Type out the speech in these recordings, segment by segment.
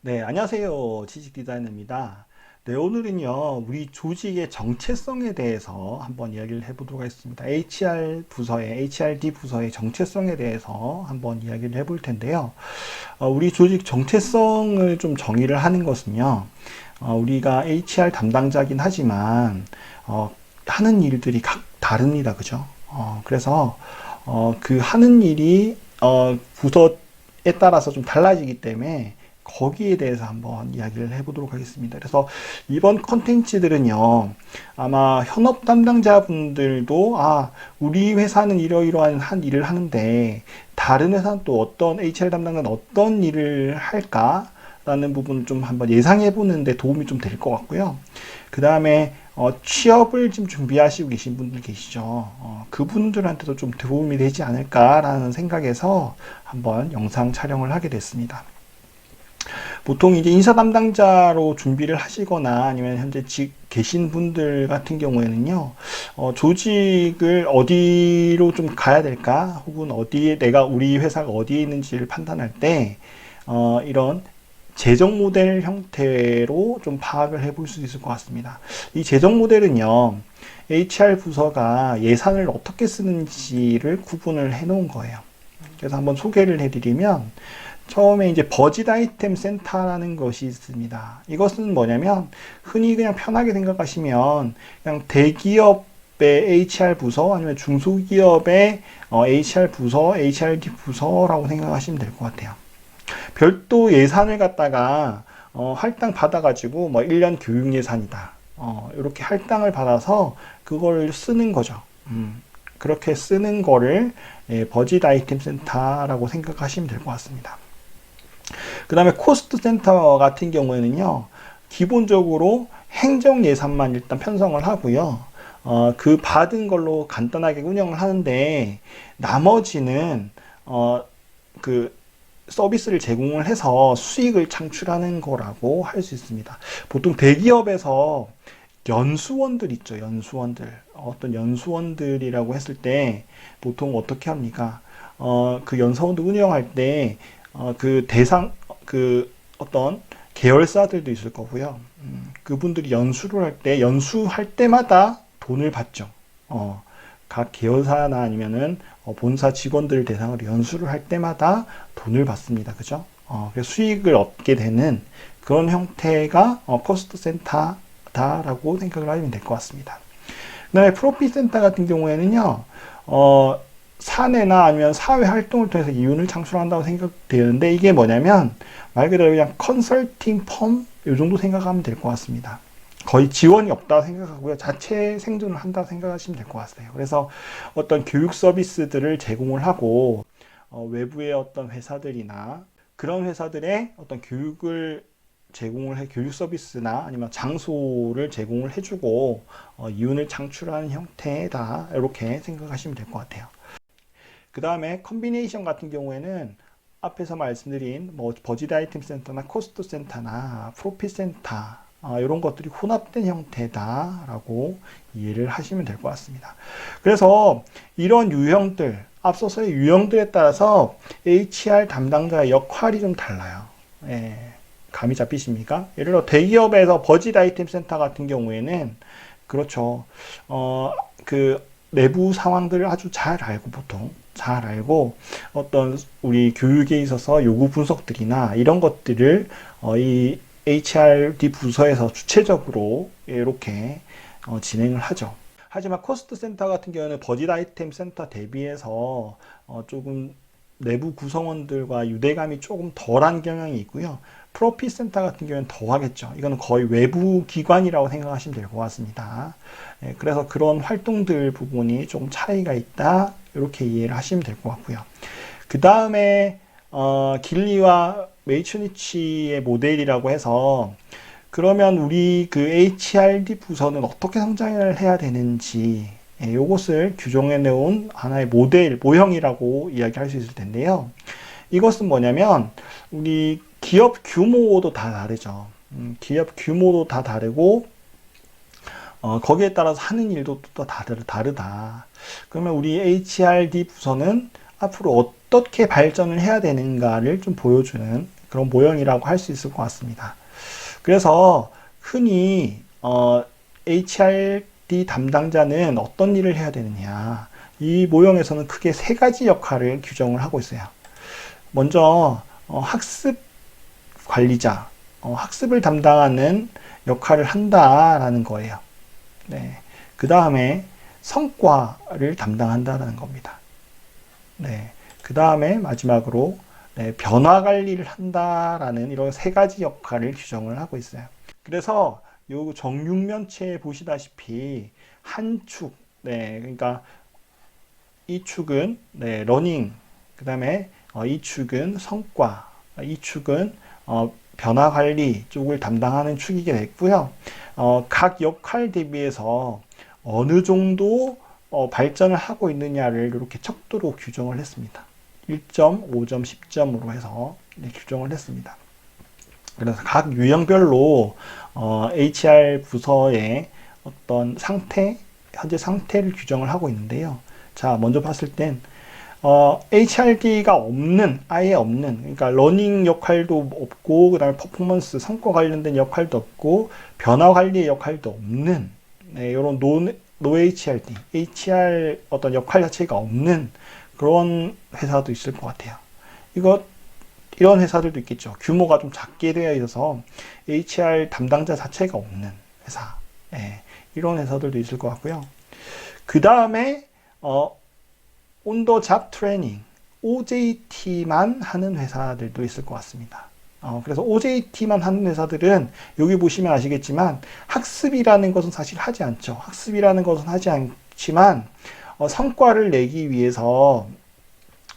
네, 안녕하세요. 지식 디자이너입니다. 네, 오늘은요, 우리 조직의 정체성에 대해서 한번 이야기를 해보도록 하겠습니다. HRD 부서의 정체성에 대해서 한번 이야기를 해볼 텐데요. 우리 조직 정체성을 좀 정의를 하는 것은요, 우리가 HR 담당자긴 하지만, 하는 일들이 각 다릅니다. 그죠? 그래서, 그 하는 일이, 부서에 따라서 좀 달라지기 때문에, 거기에 대해서 한번 이야기를 해보도록 하겠습니다. 그래서 이번 컨텐츠들은요, 아마 현업 담당자분들도, 우리 회사는 이러이러한 한 일을 하는데, 다른 회사는 또 어떤 HR 담당자는 어떤 일을 할까? 라는 부분 좀 한번 예상해 보는데 도움이 좀 될 것 같고요. 그 다음에 취업을 지금 준비하시고 계신 분들 계시죠. 그분들한테도 좀 도움이 되지 않을까라는 생각에서 한번 영상 촬영을 하게 됐습니다. 보통 이제 인사 담당자로 준비를 하시거나 아니면 현재 계신 분들 같은 경우에는요, 조직을 어디로 좀 가야 될까? 혹은 어디에, 우리 회사가 어디에 있는지를 판단할 때, 이런 재정 모델 형태로 좀 파악을 해볼 수 있을 것 같습니다. 이 재정 모델은요, HR 부서가 예산을 어떻게 쓰는지를 구분을 해 놓은 거예요. 그래서 한번 소개를 해드리면, 처음에 이제 버짓 아이템 센터라는 것이 있습니다. 이것은 뭐냐면 흔히 그냥 편하게 생각하시면 그냥 대기업의 HR 부서 아니면 중소기업의 HR 부서, HRD 부서라고 생각하시면 될 것 같아요. 별도 예산을 갖다가 할당 받아가지고 뭐 1년 교육 예산이다. 이렇게 할당을 받아서 그걸 쓰는 거죠. 그렇게 쓰는 거를 버짓 아이템 센터라고 생각하시면 될 것 같습니다. 그 다음에 코스트 센터 같은 경우에는요, 기본적으로 행정 예산만 일단 편성을 하고요. 그 받은 걸로 간단하게 운영을 하는데, 나머지는, 그 서비스를 제공을 해서 수익을 창출하는 거라고 할 수 있습니다. 보통 대기업에서 연수원들 있죠, 연수원들. 어떤 연수원들이라고 했을 때, 보통 어떻게 합니까? 그 연수원들 운영할 때, 어떤 계열사들도 있을 거고요. 그분들이 연수할 때마다 돈을 받죠. 각 계열사나 아니면은 본사 직원들 대상으로 연수를 할 때마다 돈을 받습니다. 그죠? 그래서 수익을 얻게 되는 그런 형태가 코스트 센터다라고 생각을 하시면 될 것 같습니다. 그 다음에 프로핏 센터 같은 경우에는요, 사내나 아니면 사회 활동을 통해서 이윤을 창출한다고 생각되는데, 이게 뭐냐면 말 그대로 그냥 컨설팅 펌 이 정도 생각하면 될 것 같습니다. 거의 지원이 없다고 생각하고요. 자체 생존을 한다고 생각하시면 될 것 같아요. 그래서 어떤 교육 서비스들을 제공을 하고, 외부의 어떤 회사들이나 그런 회사들의 어떤 교육 서비스나 아니면 장소를 제공을 해주고, 이윤을 창출하는 형태다. 이렇게 생각하시면 될 것 같아요. 그 다음에 컨비네이션 같은 경우에는 앞에서 말씀드린 뭐 버짓 아이템 센터나 코스트 센터나 프로핏 센터, 이런 것들이 혼합된 형태다라고 이해를 하시면 될 것 같습니다. 그래서 이런 유형들, 앞서서의 유형들에 따라서 HR 담당자의 역할이 좀 달라요. 예, 감이 잡히십니까? 예를 들어 대기업에서 버짓 아이템 센터 같은 경우에는 그렇죠. 그 내부 상황들을 아주 잘 알고, 보통 잘 알고, 어떤 우리 교육에 있어서 요구 분석들이나 이런 것들을 이 HRD 부서에서 주체적으로 이렇게 진행을 하죠. 하지만 코스트 센터 같은 경우는 버짓 아이템 센터 대비해서 조금 내부 구성원들과 유대감이 조금 덜한 경향이 있고요. 프로핏 센터 같은 경우는 더 하겠죠. 이거는 거의 외부 기관이라고 생각하시면 될 것 같습니다. 그래서 그런 활동들 부분이 조금 차이가 있다. 이렇게 이해를 하시면 될 것 같고요. 그 다음에 길리와 메이추니치의 모델이라고 해서, 그러면 우리 그 HRD 부서는 어떻게 성장을 해야 되는지, 이것을 규정해 놓은 하나의 모형이라고 이야기할 수 있을 텐데요. 이것은 뭐냐면 우리 기업 규모도 다 다르죠. 기업 규모도 다 다르고, 거기에 따라서 하는 일도 또 다르다. 그러면 우리 HRD 부서는 앞으로 어떻게 발전을 해야 되는가를 좀 보여주는 그런 모형이라고 할 수 있을 것 같습니다. 그래서 흔히 HRD 담당자는 어떤 일을 해야 되느냐. 이 모형에서는 크게 세 가지 역할을 규정을 하고 있어요. 먼저 학습 관리자, 학습을 담당하는 역할을 한다라는 거예요. 네. 그 다음에 성과를 담당한다라는 겁니다. 네. 그 다음에 마지막으로 네, 변화 관리를 한다라는 이런 세 가지 역할을 규정을 하고 있어요. 그래서 요 정육면체에 보시다시피 한 축, 네, 그러니까 이 축은 네, 러닝, 그 다음에 이 축은 성과, 이 축은 변화 관리 쪽을 담당하는 축이게 됐고요. 각 역할 대비해서 어느 정도 발전을 하고 있느냐를 이렇게 척도로 규정을 했습니다. 1점, 5점, 10점으로 해서 규정을 했습니다. 그래서 각 유형별로 HR 부서의 어떤 상태, 현재 상태를 규정을 하고 있는데요. 자, 먼저 봤을 땐 HRD가 없는, 아예 없는, 그러니까 러닝 역할도 없고, 그 다음에 퍼포먼스, 성과 관련된 역할도 없고, 변화 관리의 역할도 없는, 네, 이런 노 HRD, HR 어떤 역할 자체가 없는 그런 회사도 있을 것 같아요. 이런 회사들도 있겠죠. 규모가 좀 작게 되어 있어서 HR 담당자 자체가 없는 회사. 네, 이런 회사들도 있을 것 같고요. 그 다음에, 온더 잡 트레이닝, OJT만 하는 회사들도 있을 것 같습니다. 그래서 OJT만 하는 회사들은 여기 보시면 아시겠지만 학습이라는 것은 사실 하지 않죠. 학습이라는 것은 하지 않지만 성과를 내기 위해서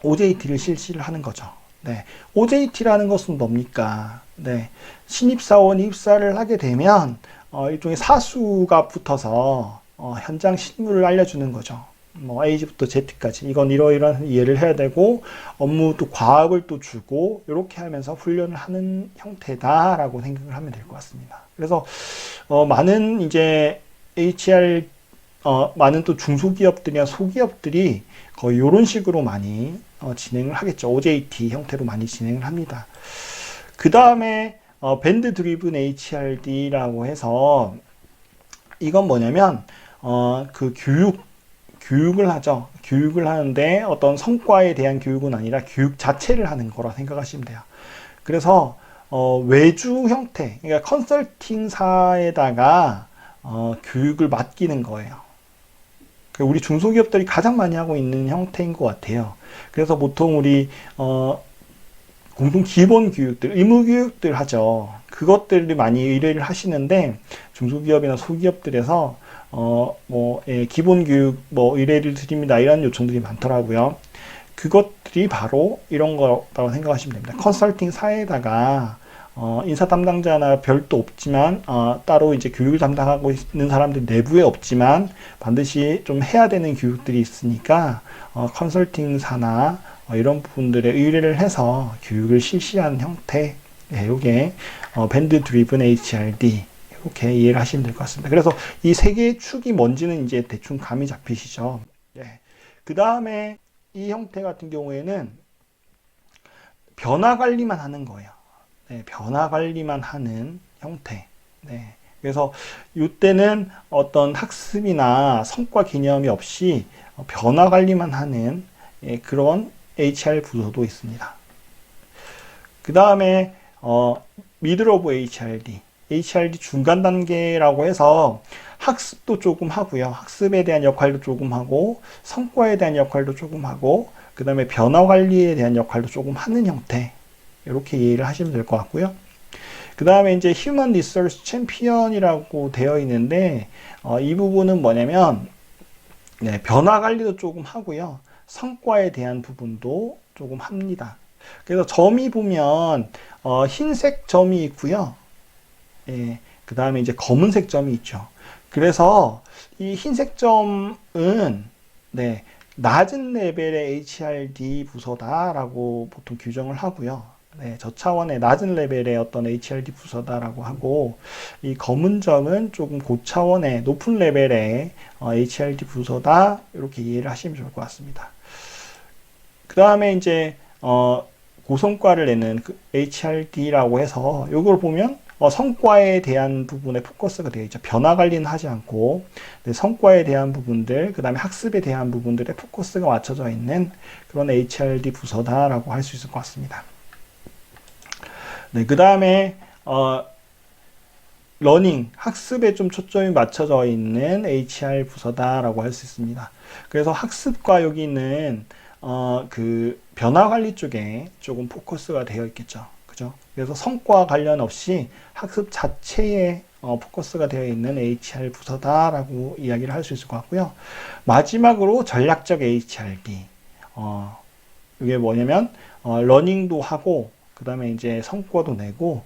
OJT를 실시를 하는 거죠. 네. OJT라는 것은 뭡니까? 네. 신입사원이 입사를 하게 되면 일종의 사수가 붙어서 현장 실무를 알려주는 거죠. 뭐 A부터 Z까지 이건 이러이러한 이해를 해야 되고 업무 또 과업을 또 주고 이렇게 하면서 훈련을 하는 형태다라고 생각을 하면 될 것 같습니다. 그래서 많은 이제 많은 또 중소기업들이나 소기업들이 거의 이런 식으로 많이 진행을 하겠죠. OJT 형태로 많이 진행을 합니다. 그 다음에 밴드 드리븐 HRD라고 해서 이건 뭐냐면 그 교육을 하죠. 교육을 하는데 어떤 성과에 대한 교육은 아니라 교육 자체를 하는 거라 생각하시면 돼요. 그래서 외주 형태, 그러니까 컨설팅사에다가 교육을 맡기는 거예요. 우리 중소기업들이 가장 많이 하고 있는 형태인 것 같아요. 그래서 보통 우리 공동 기본 교육들, 의무 교육들 하죠. 그것들을 많이 의뢰를 하시는데 중소기업이나 소기업들에서 기본 교육 의뢰를 드립니다. 이런 요청들이 많더라고요. 그것들이 바로 이런 거라고 생각하시면 됩니다. 컨설팅 사에다가 인사 담당자나 별도 없지만 따로 이제 교육을 담당하고 있는 사람들 내부에 없지만 반드시 좀 해야 되는 교육들이 있으니까 컨설팅사나 이런 부분들에 의뢰를 해서 교육을 실시하는 형태. 네, 이게 밴드 드리븐 HRD 이렇게 이해를 하시면 될 것 같습니다. 그래서 이 세 개의 축이 뭔지는 이제 대충 감이 잡히시죠. 네. 그 다음에 이 형태 같은 경우에는 변화 관리만 하는 거예요. 네, 변화 관리만 하는 형태. 네. 그래서 이때는 어떤 학습이나 성과 개념이 없이 변화 관리만 하는 그런 HR 부서도 있습니다. 그 다음에 미들 오브 HRD, HRD 중간 단계라고 해서 학습도 조금 하고요. 학습에 대한 역할도 조금 하고 성과에 대한 역할도 조금 하고 그 다음에 변화 관리에 대한 역할도 조금 하는 형태. 이렇게 이해를 하시면 될 것 같고요. 그 다음에 이제 휴먼 리소스 챔피언이라고 되어 있는데 이 부분은 뭐냐면 네, 변화 관리도 조금 하고요. 성과에 대한 부분도 조금 합니다. 그래서 점이 보면 흰색 점이 있고요. 예, 그 다음에 이제 검은색 점이 있죠. 그래서 이 흰색 점은 네, 낮은 레벨의 HRD 부서다라고 보통 규정을 하고요. 네, 저차원의 낮은 레벨의 어떤 HRD 부서다라고 하고 이 검은 점은 조금 고차원의 높은 레벨의 HRD 부서다 이렇게 이해를 하시면 좋을 것 같습니다. 그 다음에 이제 고성과를 내는 그 HRD라고 해서 이걸 보면 성과에 대한 부분에 포커스가 되어 있죠. 변화 관리는 하지 않고 성과에 대한 부분들, 그 다음에 학습에 대한 부분들에 포커스가 맞춰져 있는 그런 HRD 부서다라고 할 수 있을 것 같습니다. 네, 그 다음에 러닝, 학습에 좀 초점이 맞춰져 있는 HR 부서다라고 할 수 있습니다. 그래서 학습과 여기는 그 변화 관리 쪽에 조금 포커스가 되어 있겠죠. 그죠? 그래서 성과 관련 없이 학습 자체에 포커스가 되어 있는 HR 부서다라고 이야기를 할 수 있을 것 같고요. 마지막으로 전략적 HRD. 이게 뭐냐면 러닝도 하고 그 다음에 이제 성과도 내고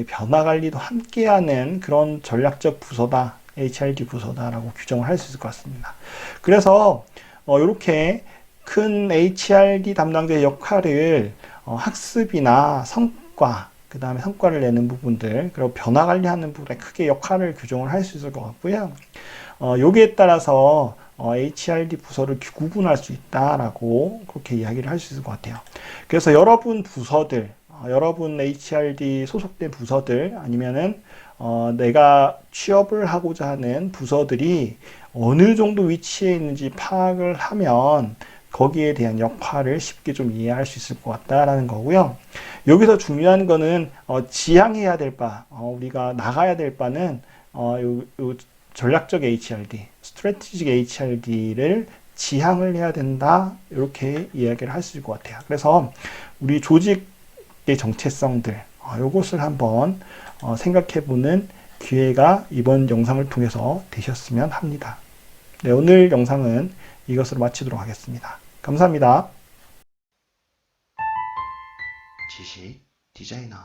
변화 관리도 함께하는 그런 전략적 부서다, HRD 부서다라고 규정을 할 수 있을 것 같습니다. 그래서 이렇게 큰 HRD 담당자의 역할을 학습이나 성과, 그 다음에 성과를 내는 부분들, 그리고 변화 관리하는 부분에 크게 역할을 규정을 할 수 있을 것 같고요. 여기에 따라서 HRD 부서를 구분할 수 있다라고 그렇게 이야기를 할 수 있을 것 같아요. 그래서 여러분 부서들, 여러분 HRD 소속된 부서들 아니면은 내가 취업을 하고자 하는 부서들이 어느 정도 위치에 있는지 파악을 하면 거기에 대한 역할을 쉽게 좀 이해할 수 있을 것 같다라는 거고요. 여기서 중요한 거는 지향해야 될 바, 우리가 나가야 될 바는 요 전략적 HRD, 스트래티직 HRD를 지향을 해야 된다. 이렇게 이야기를 할 수 있을 것 같아요. 그래서 우리 조직의 정체성들, 이것을 한번 생각해보는 기회가 이번 영상을 통해서 되셨으면 합니다. 네, 오늘 영상은 이것으로 마치도록 하겠습니다. 감사합니다. 지식 디자이너